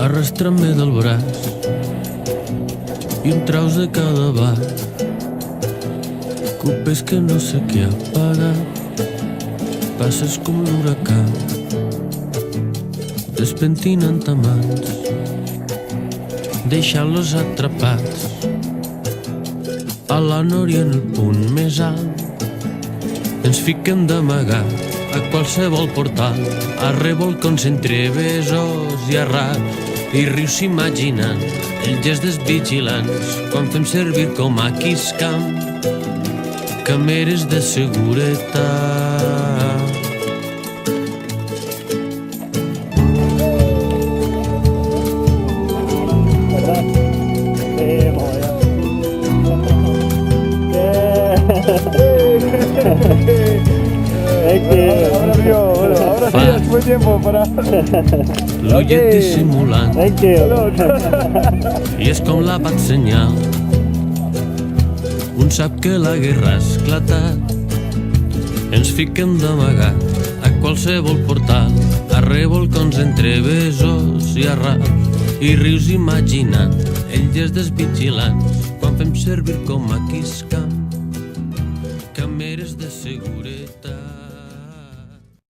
Arrastra'm-me del braç i em traus de cada bar. Copes que no sé què ha pagat, passes com l'huracà, despentinant a mans, deixant-los atrapats a la nòria en el punt més alt. Ens fiquem d'amagat a qualsevol portal, a revolcons entre besos i arrats, i rius imaginant el gest dels vigilants quan fem servir com a quiscam càmeres de seguretat. Ahora sí, fue tiempo para... L'ullet dissimulant i és com la bat senyal. Un sap que la guerra ha esclatat. Ens fiquem d'amagat a qualsevol portal, a revolcons entre besos i arrats, i rius imaginant el gest dels vigilants quan fem servir com a quiscam